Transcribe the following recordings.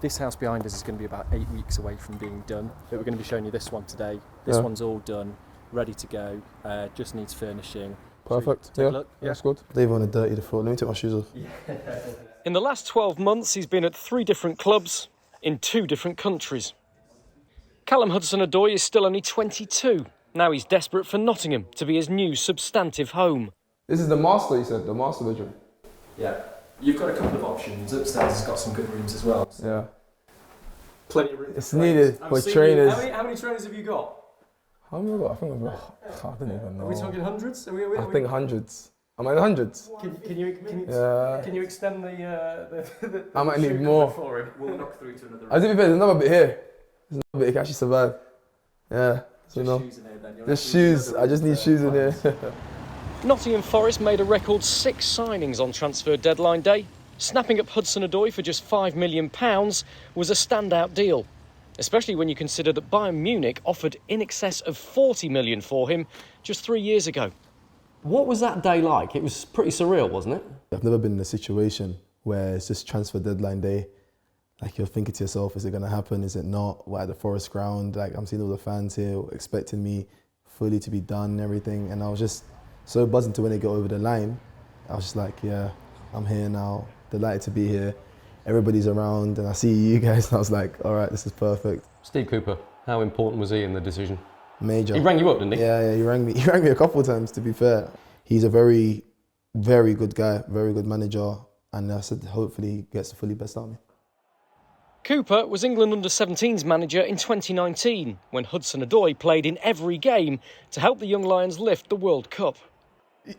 This house behind us is going to be about 8 weeks away from being done, but we're going to be showing you this one today. This one's all done, ready to go, just needs furnishing. Perfect, yeah, that's good. I don't even want to dirty the floor. Let me take my shoes off. In the last 12 months, he's been at 3 different clubs in 2 different countries. Callum Hudson-Odoi is still only 22. Now he's desperate for Nottingham to be his new substantive home. This is the master, you said, the master bedroom. Yeah, you've got a couple of options. Upstairs has got some good rooms as well. So. Yeah. Plenty of room. It's needed for trainers. How many trainers have you got? How many have I got? I think I've got, I don't even know. Are we talking hundreds? I think hundreds. Am I in hundreds? Can you extend the I might need more. For him? We'll knock through to another room. As if there's another bit here. There's another bit, it can actually survive. Yeah, so just shoes in here then. Just shoes, I just need shoes in here. Nottingham Forest made a record 6 signings on transfer deadline day. Snapping up Hudson-Odoi for just £5 million was a standout deal, especially when you consider that Bayern Munich offered in excess of £40 million for him just 3 years ago. What was that day like? It was pretty surreal, wasn't it? I've never been in a situation where it's just transfer deadline day. Like you're thinking to yourself, is it going to happen? Is it not? We're at the Forest ground. Like I'm seeing all the fans here expecting me fully to be done and everything. And I was just so buzzing to when they go over the line. I was just like, yeah, I'm here now. Delighted to be here. Everybody's around and I see you guys and I was like, all right, this is perfect. Steve Cooper, how important was he in the decision? Major. He rang you up, didn't he? Yeah, he rang me. He rang me a couple of times, to be fair. He's a very, very good guy, very good manager. And I said, hopefully he gets the fully best out of me. Cooper was England under-17s manager in 2019 when Hudson-Odoi played in every game to help the Young Lions lift the World Cup.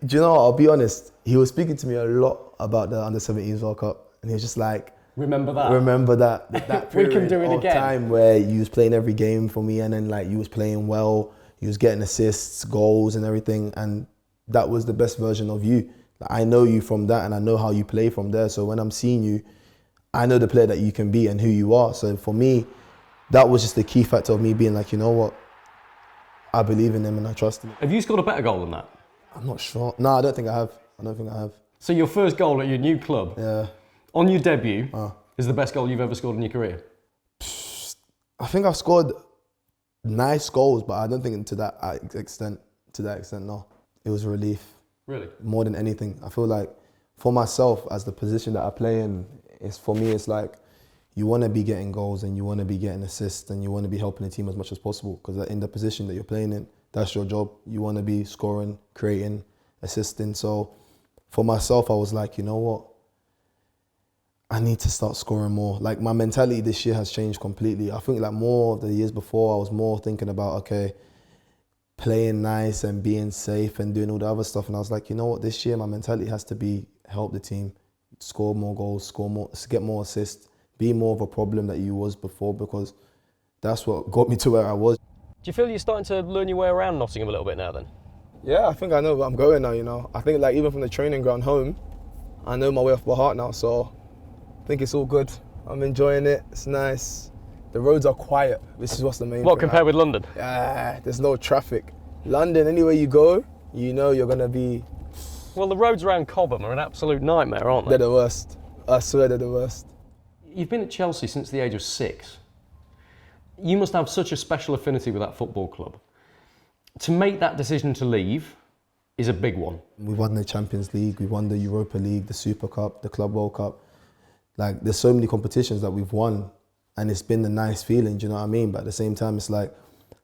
Do you know what? I'll be honest, he was speaking to me a lot about the under-17s World Cup and he was just like, Remember that period we can do it of again. time where you was playing every game for me and then like you was playing well, you was getting assists, goals and everything, and that was the best version of you. Like, I know you from that and I know how you play from there, so when I'm seeing you, I know the player that you can be and who you are. So for me, that was just the key factor of me being like, you know what, I believe in him and I trust him. Have you scored a better goal than that? I'm not sure. No, I don't think I have. So your first goal at your new club, on your debut, is the best goal you've ever scored in your career? I think I've scored nice goals, but I don't think to that extent, no. It was a relief. Really? More than anything. I feel like for myself, as the position that I play in, for me, it's like you want to be getting goals and you want to be getting assists and you want to be helping the team as much as possible because in the position that you're playing in, that's your job. You want to be scoring, creating, assisting. So for myself, I was like, you know what? I need to start scoring more. Like my mentality this year has changed completely. I think like more the years before, I was more thinking about, okay, playing nice and being safe and doing all the other stuff. And I was like, you know what? This year, my mentality has to be help the team, score more goals, get more assists, be more of a problem that you was before because that's what got me to where I was. Do you feel you're starting to learn your way around Nottingham a little bit now then? Yeah, I think I know where I'm going now, you know. I think like even from the training ground home, I know my way off by heart now, so I think it's all good. I'm enjoying it, it's nice. The roads are quiet, this is what's the main thing. What, compared with London? Yeah, there's no traffic. London, anywhere you go, you know you're gonna be... Well, the roads around Cobham are an absolute nightmare, aren't they? They're the worst. I swear they're the worst. You've been at Chelsea since the age of 6. You must have such a special affinity with that football club. To make that decision to leave is a big one. We won the Champions League, we won the Europa League, the Super Cup, the Club World Cup. Like, there's so many competitions that we've won and it's been a nice feeling, do you know what I mean? But at the same time, it's like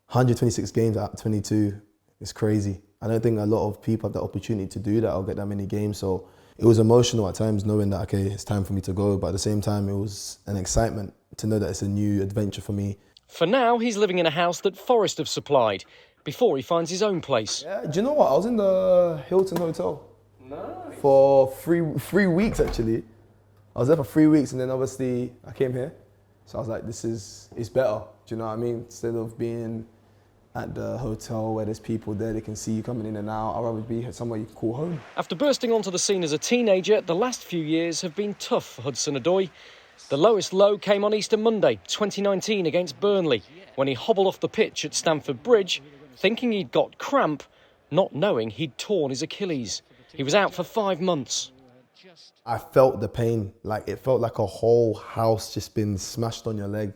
126 games out of 22, it's crazy. I don't think a lot of people have the opportunity to do that or get that many games. So it was emotional at times knowing that, okay, it's time for me to go. But at the same time, it was an excitement to know that it's a new adventure for me. For now, he's living in a house that Forest have supplied before he finds his own place. Yeah, do you know what? I was in the Hilton Hotel for three weeks, actually. I was there for 3 weeks and then obviously I came here. So I was like, it's better. Do you know what I mean? Instead of being at the hotel where there's people there, they can see you coming in and out. I'd rather be somewhere you can call home. After bursting onto the scene as a teenager, the last few years have been tough for Hudson-Odoi. The lowest low came on Easter Monday, 2019 against Burnley, when he hobbled off the pitch at Stamford Bridge, thinking he'd got cramp, not knowing he'd torn his Achilles. He was out for 5 months. I felt the pain. Like, it felt like a whole house just been smashed on your leg.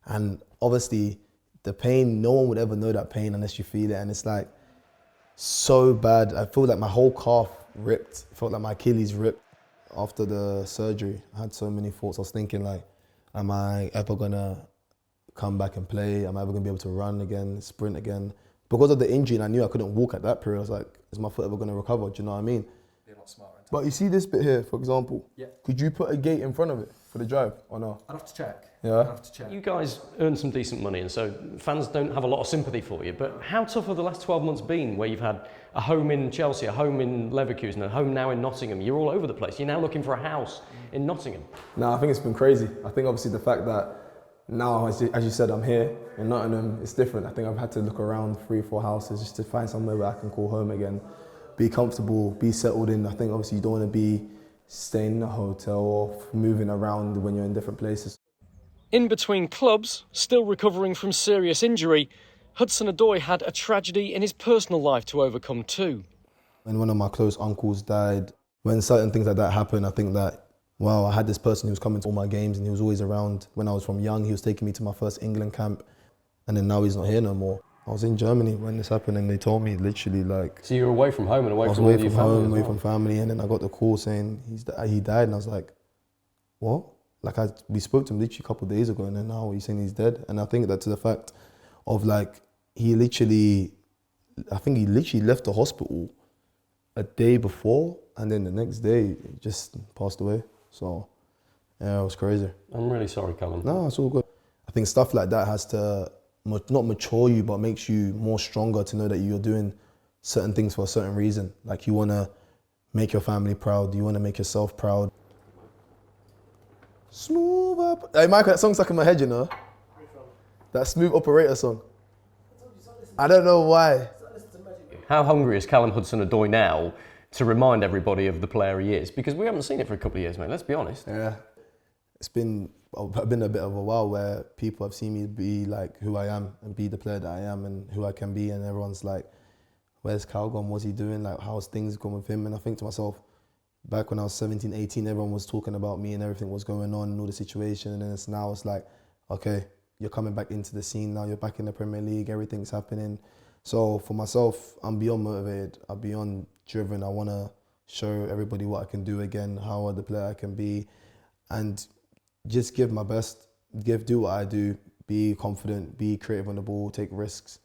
And obviously, the pain, no one would ever know that pain unless you feel it. And it's like so bad. I feel like my whole calf ripped. It felt like my Achilles ripped after the surgery. I had so many thoughts. I was thinking, like, am I ever gonna come back and play? Am I ever gonna be able to run again, sprint again? Because of the injury, and I knew I couldn't walk at that period, I was like, is my foot ever gonna recover? Do you know what I mean? Be a lot smarter. But you see this bit here, for example. Yeah. Could you put a gate in front of it for the drive or no? I'd have to check. Yeah. I'd have to check. You guys earn some decent money, and so fans don't have a lot of sympathy for you. But how tough have the last 12 months been, where you've had a home in Chelsea, a home in Leverkusen, a home now in Nottingham? You're all over the place. You're now looking for a house in Nottingham. No, I think it's been crazy. I think obviously the fact that now, as you said, I'm here in Nottingham, it's different. I think I've had to look around 3-4 houses just to find somewhere where I can call home again, be comfortable, be settled in. I think obviously you don't want to be staying in a hotel or moving around when you're in different places. In between clubs, still recovering from serious injury, Hudson-Odoi had a tragedy in his personal life to overcome too. When one of my close uncles died, when certain things like that happen, I think that, wow, I had this person who was coming to all my games and he was always around. When I was from young, he was taking me to my first England camp, and then now he's not here no more. I was in Germany when this happened and they told me literally, like... So you were away from home and away I was from away all your from family home, as away well. from family, and then I got the call saying he died, and I was like, what? Like, we spoke to him literally a couple of days ago, and then now he's saying he's dead. And I think that to the fact of, like, I think he literally left the hospital a day before, and then the next day he just passed away. So yeah, it was crazy. I'm really sorry, Callum. No, it's all good. I think stuff like that has to not mature you, but makes you more stronger to know that you're doing certain things for a certain reason. Like, you want to make your family proud, you want to make yourself proud. Smooth up. Hey, Michael, that song's stuck in my head, you know? That Smooth Operator song. I don't know why. How hungry is Callum Hudson-Odoi now to remind everybody of the player he is? Because we haven't seen it for a couple of years, mate, let's be honest. Yeah. It's been a bit of a while where people have seen me be like who I am and be the player that I am and who I can be, and everyone's like, where's Cal gone? What's he doing? Like, how's things going with him? And I think to myself, back when I was 17, 18, everyone was talking about me and everything was going on and all the situation, and then it's like, okay, you're coming back into the scene now, you're back in the Premier League, everything's happening. So for myself, I'm beyond motivated, I'm beyond driven. I want to show everybody what I can do again, how the player I can be, and just give my best, do what I do, be confident, be creative on the ball, take risks.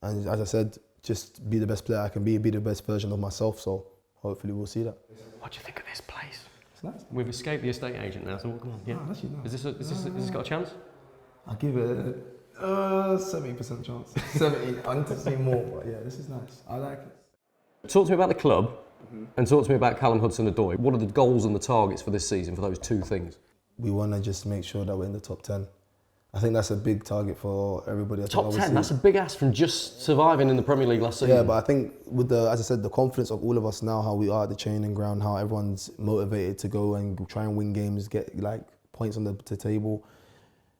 And as I said, just be the best player I can be the best version of myself. So hopefully we'll see that. What do you think of this place? It's nice. We've escaped the estate agent now, so come on. Yeah. Oh, actually, no. Is this got a chance? I'll give it a 70% chance. 70, I need to see more, but yeah, this is nice. I like it. Talk to me about the club and talk to me about Callum Hudson-Odoi. What are the goals and the targets for this season for those two things? We want to just make sure that we're in the top 10. I think that's a big target for everybody. Top 10, that's a big ask from just surviving in the Premier League last season. Yeah, but I think with as I said, the confidence of all of us now, how we are at the training ground, how everyone's motivated to go and try and win games, get like points on the table.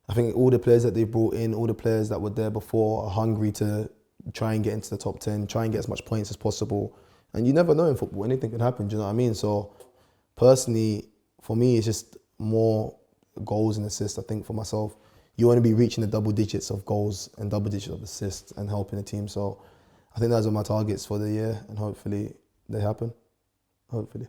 I think all the players that they brought in, all the players that were there before are hungry to try and get into the top 10, try and get as much points as possible. And you never know in football, anything can happen, do you know what I mean? So personally, for me, it's just more goals and assists. I think for myself, you want to be reaching the double digits of goals and double digits of assists and helping the team. So I think those are my targets for the year, and hopefully they happen. Hopefully.